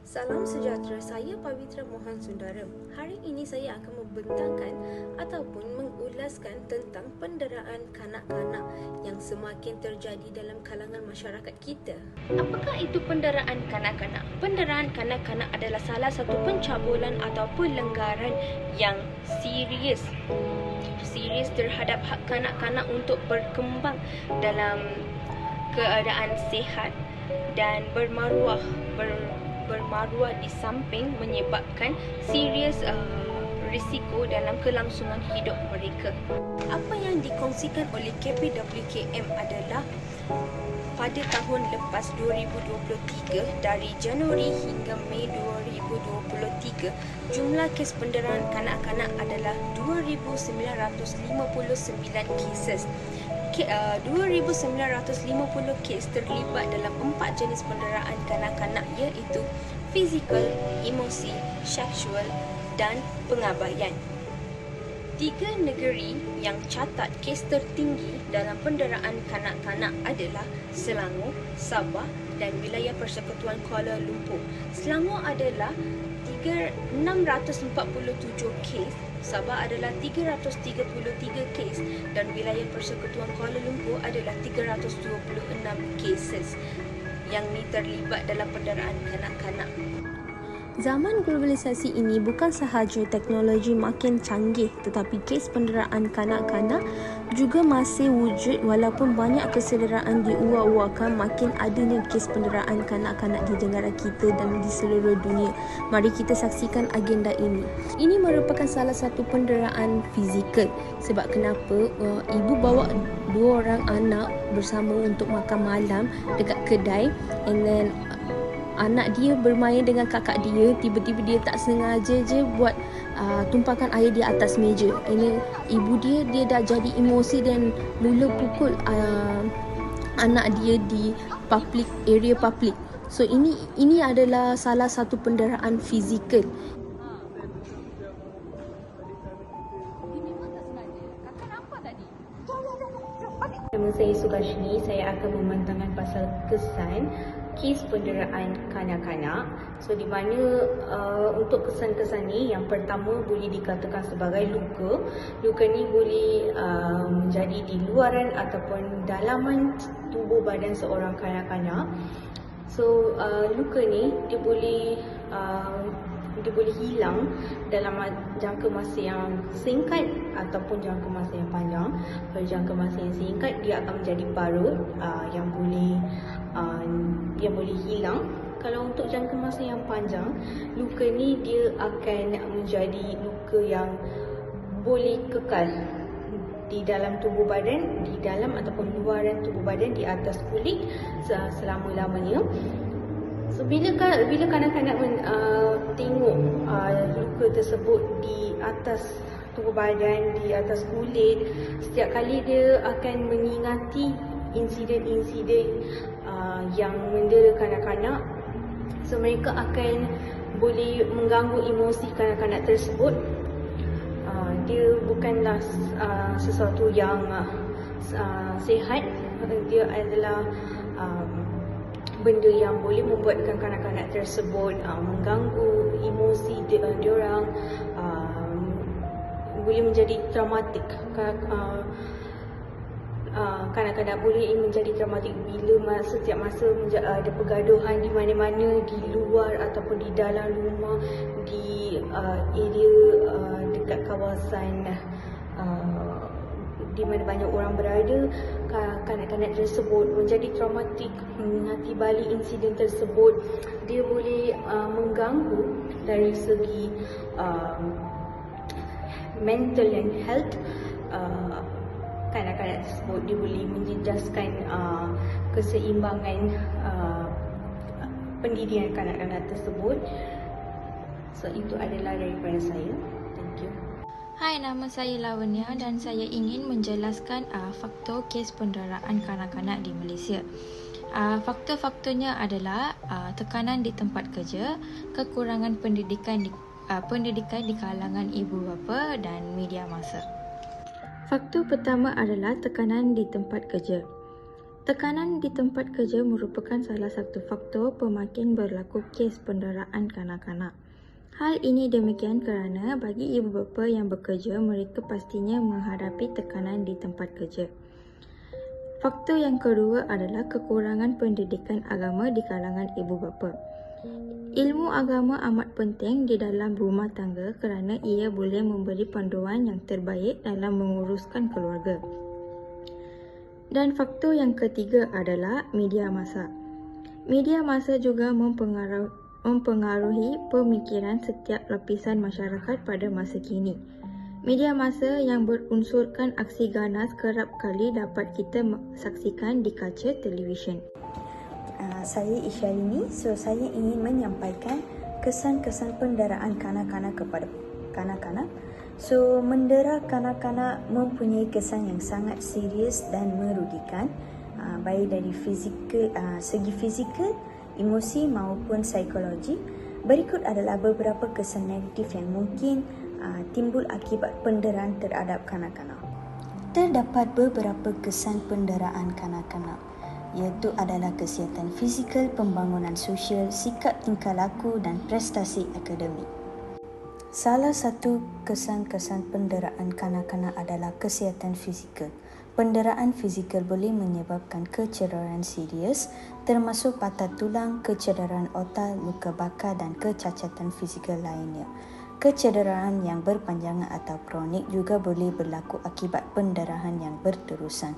Salam sejahtera, saya Pavitra Mohan Sundaram. Hari ini saya akan membentangkan ataupun mengulaskan tentang penderaan kanak-kanak yang semakin terjadi dalam kalangan masyarakat kita. Apakah itu penderaan kanak-kanak? Penderaan kanak-kanak adalah salah satu pencabulan atau pelanggaran yang serius terhadap hak kanak-kanak untuk berkembang dalam keadaan sihat dan bermaruah di samping menyebabkan serius risiko dalam kelangsungan hidup mereka. Apa yang dikongsikan oleh KPWKM adalah pada tahun lepas 2023, dari Januari hingga Mei 2023, jumlah kes penderaan kanak-kanak adalah 2,959 cases. 2,950 kes terlibat dalam 4 jenis penderaan kanak-kanak, iaitu fizikal, emosi, seksual dan pengabaian. 3 negeri yang catat kes tertinggi dalam penderaan kanak-kanak adalah Selangor, Sabah dan wilayah Persekutuan Kuala Lumpur. Selangor adalah 647 kes, Sabah adalah 333 kes dan wilayah Persekutuan Kuala Lumpur adalah 326 cases yang ni terlibat dalam penderaan kanak-kanak. Zaman globalisasi ini bukan sahaja teknologi makin canggih, tetapi kes penderaan kanak-kanak juga masih wujud walaupun banyak kesedaraan diuak-uakkan makin adanya kes penderaan kanak-kanak di negara kita dan di seluruh dunia. Mari kita saksikan agenda ini. Ini merupakan salah satu penderaan fizikal. Sebab kenapa? Ibu bawa 2 orang anak bersama untuk makan malam dekat kedai, and then anak dia bermain dengan kakak dia, tiba-tiba dia tak sengaja je buat tumpahkan air di atas meja. Ini ibu dia dah jadi emosi dan mula pukul anak dia di area public. So ini adalah salah satu penderaan fizikal. Nama saya Sukashni. Saya akan membentangkan pasal kesan kes penderaan kanak-kanak. So di mana untuk kesan-kesan ni, yang pertama boleh dikatakan sebagai luka. Luka ni boleh menjadi di luaran ataupun dalaman tubuh badan seorang kanak-kanak. So luka ni dia boleh hilang dalam jangka masa yang singkat ataupun jangka masa yang panjang. Pada jangka masa yang singkat, dia akan menjadi parut yang boleh hilang. Kalau untuk jangka masa yang panjang, luka ni dia akan menjadi luka yang boleh kekal di dalam tubuh badan, di dalam ataupun luaran tubuh badan, di atas kulit selama-lamanya. So bila kanak-kanak tengok luka tersebut di atas tubuh badan, di atas kulit, setiap kali dia akan mengingati insiden-insiden yang mendera kanak-kanak. So mereka akan boleh mengganggu emosi kanak-kanak tersebut. Dia bukanlah sesuatu yang sihat. Dia adalah benda yang boleh membuatkan kanak-kanak tersebut mengganggu emosi diorang, boleh menjadi traumatik. Kanak-kanak boleh menjadi traumatik bila setiap masa ada pergaduhan di mana-mana, di luar ataupun di dalam rumah, di area dekat kawasan di mana banyak orang berada. Kanak-kanak tersebut menjadi traumatik, mengingati balik insiden tersebut. Dia boleh mengganggu dari segi mental and health kanak-kanak tersebut. Dia boleh menjejaskan keseimbangan pendidikan kanak-kanak tersebut. So itu adalah daripada saya. Thank you. Hai, nama saya Lavanya dan saya ingin menjelaskan faktor kes penderaan kanak-kanak di Malaysia. Faktor-faktornya adalah tekanan di tempat kerja, kekurangan pendidikan di kalangan ibu bapa dan media massa. Faktor pertama adalah tekanan di tempat kerja. Tekanan di tempat kerja merupakan salah satu faktor pemakin berlaku kes penderaan kanak-kanak. Hal ini demikian kerana bagi ibu bapa yang bekerja, mereka pastinya menghadapi tekanan di tempat kerja. Faktor yang kedua adalah kekurangan pendidikan agama di kalangan ibu bapa. Ilmu agama amat penting di dalam rumah tangga kerana ia boleh memberi panduan yang terbaik dalam menguruskan keluarga. Dan faktor yang ketiga adalah media massa. Media massa juga mempengaruhi pemikiran setiap lapisan masyarakat pada masa kini. Media massa yang berunsurkan aksi ganas kerap kali dapat kita saksikan di kaca televisyen. Saya Isyalini, saya ingin menyampaikan kesan-kesan penderaan kanak-kanak kepada kanak-kanak. Mendera kanak-kanak mempunyai kesan yang sangat serius dan merugikan, baik dari segi fizikal, emosi maupun psikologi. Berikut adalah beberapa kesan negatif yang mungkin timbul akibat penderaan terhadap kanak-kanak. Terdapat beberapa kesan penderaan kanak-kanak, iaitu adalah kesihatan fizikal, pembangunan sosial, sikap tingkah laku dan prestasi akademik. Salah satu kesan-kesan penderaan kanak-kanak adalah kesihatan fizikal. Penderaan fizikal boleh menyebabkan kecederaan serius termasuk patah tulang, kecederaan otak, luka bakar dan kecacatan fizikal lainnya. Kecederaan yang berpanjangan atau kronik juga boleh berlaku akibat pendarahan yang berterusan.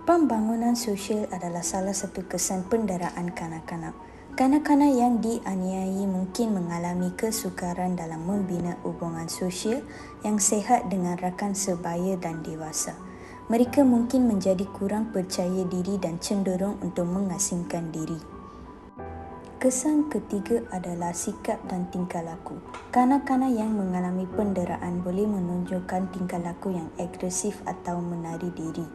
Pembangunan sosial adalah salah satu kesan penderaan kanak-kanak. Kanak-kanak yang dianiayai mungkin mengalami kesukaran dalam membina hubungan sosial yang sihat dengan rakan sebaya dan dewasa. Mereka mungkin menjadi kurang percaya diri dan cenderung untuk mengasingkan diri. Kesan ketiga adalah sikap dan tingkah laku. Kanak-kanak yang mengalami penderaan boleh menunjukkan tingkah laku yang agresif atau menarik diri.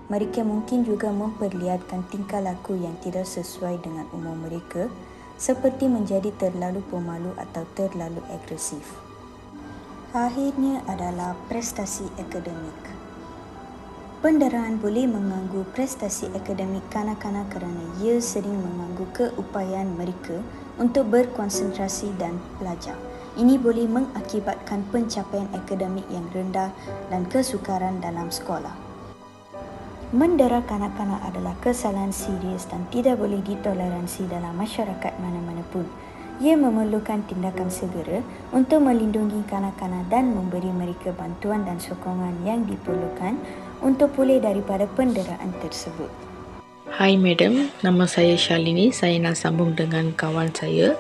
Mereka mungkin juga memperlihatkan tingkah laku yang tidak sesuai dengan umur mereka, seperti menjadi terlalu pemalu atau terlalu agresif. Akhirnya adalah prestasi akademik. Penderaan boleh mengganggu prestasi akademik kanak-kanak kerana ia sering mengganggu keupayaan mereka untuk berkonsentrasi dan belajar. Ini boleh mengakibatkan pencapaian akademik yang rendah dan kesukaran dalam sekolah. Mendera kanak-kanak adalah kesalahan serius dan tidak boleh ditoleransi dalam masyarakat mana-mana pun. Ia memerlukan tindakan segera untuk melindungi kanak-kanak dan memberi mereka bantuan dan sokongan yang diperlukan untuk pulih daripada penderaan tersebut. Hai madam, nama saya Shalini. Saya nak sambung dengan kawan saya.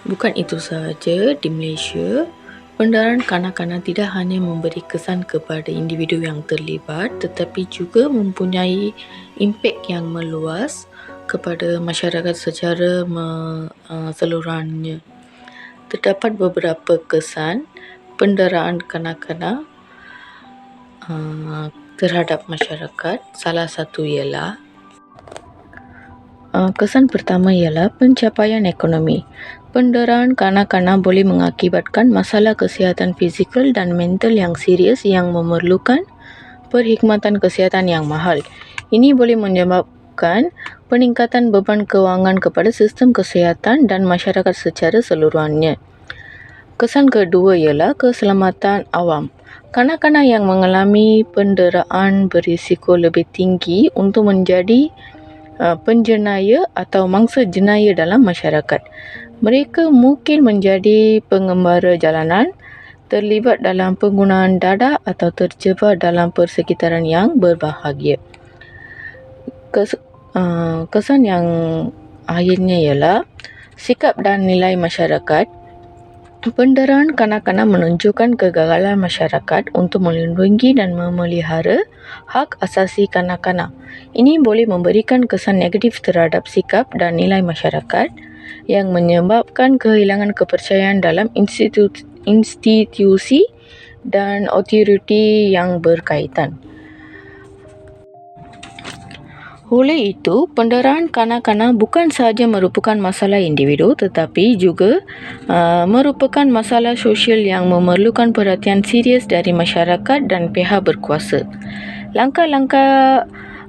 Bukan itu sahaja, di Malaysia, penderaan kanak-kanak tidak hanya memberi kesan kepada individu yang terlibat tetapi juga mempunyai impak yang meluas kepada masyarakat secara keseluruhannya. Terdapat beberapa kesan penderaan kanak-kanak terhadap masyarakat. Salah satu ialah kesan pertama ialah pencapaian ekonomi. Penderaan kanak-kanak boleh mengakibatkan masalah kesihatan fizikal dan mental yang serius yang memerlukan perkhidmatan kesihatan yang mahal. Ini boleh menyebabkan peningkatan beban kewangan kepada sistem kesihatan dan masyarakat secara keseluruhannya. Kesan kedua ialah keselamatan awam. Kanak-kanak yang mengalami penderaan berisiko lebih tinggi untuk menjadi penjenayah atau mangsa jenayah dalam masyarakat. Mereka mungkin menjadi pengembara jalanan, terlibat dalam penggunaan dadah atau terjebak dalam persekitaran yang berbahagia. Kesan yang akhirnya ialah sikap dan nilai masyarakat. Penderaan kanak-kanak menunjukkan kegagalan masyarakat untuk melindungi dan memelihara hak asasi kanak-kanak. Ini boleh memberikan kesan negatif terhadap sikap dan nilai masyarakat yang menyebabkan kehilangan kepercayaan dalam institusi dan otoriti yang berkaitan. Oleh itu, penderaan kanak-kanak bukan sahaja merupakan masalah individu tetapi juga merupakan masalah sosial yang memerlukan perhatian serius dari masyarakat dan pihak berkuasa. Langkah-langkah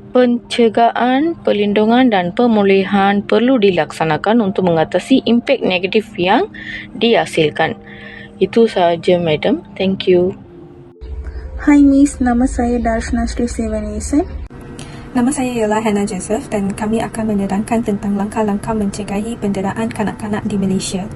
Pencegahan, perlindungan dan pemulihan perlu dilaksanakan untuk mengatasi impak negatif yang dihasilkan. Itu sahaja, Madam. Thank you. Hai Miss, nama saya Darshna Sri Sevanesen. Nama saya ialah Hannah Joseph dan kami akan menerangkan tentang langkah-langkah mencegahi penderaan kanak-kanak di Malaysia.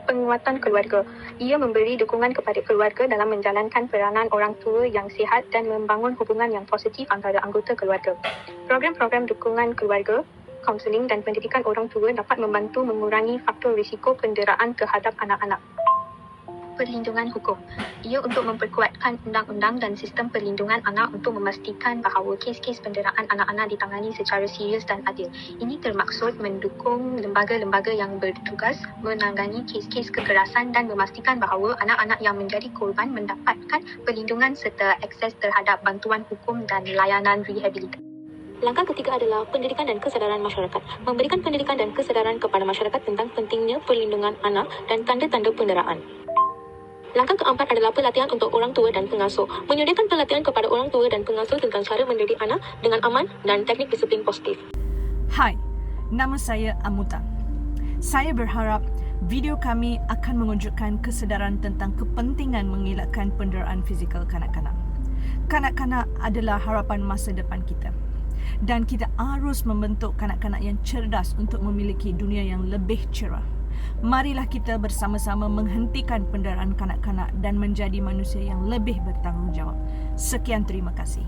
Penguatan keluarga. Ia memberi dukungan kepada keluarga dalam menjalankan peranan orang tua yang sihat dan membangun hubungan yang positif antara anggota keluarga. Program-program dukungan keluarga, kaunseling dan pendidikan orang tua dapat membantu mengurangi faktor risiko penderaan terhadap anak-anak. Perlindungan hukum. Ia untuk memperkuatkan undang-undang dan sistem perlindungan anak untuk memastikan bahawa kes-kes penderaan anak-anak ditangani secara serius dan adil. Ini termaksud mendukung lembaga-lembaga yang bertugas menangani kes-kes kekerasan dan memastikan bahawa anak-anak yang menjadi korban mendapatkan perlindungan serta akses terhadap bantuan hukum dan layanan rehabilitasi. Langkah ketiga adalah pendidikan dan kesedaran masyarakat. Memberikan pendidikan dan kesedaran kepada masyarakat tentang pentingnya perlindungan anak dan tanda-tanda penderaan. Langkah keempat adalah pelatihan untuk orang tua dan pengasuh. Menyediakan pelatihan kepada orang tua dan pengasuh tentang cara mendidik anak dengan aman dan teknik disiplin positif. Hai, nama saya Amuta. Saya berharap video kami akan mewujudkan kesedaran tentang kepentingan mengelakkan penderaan fizikal kanak-kanak. Kanak-kanak adalah harapan masa depan kita. Dan kita harus membentuk kanak-kanak yang cerdas untuk memiliki dunia yang lebih cerah. Marilah kita bersama-sama menghentikan penderaan kanak-kanak dan menjadi manusia yang lebih bertanggungjawab. Sekian, terima kasih.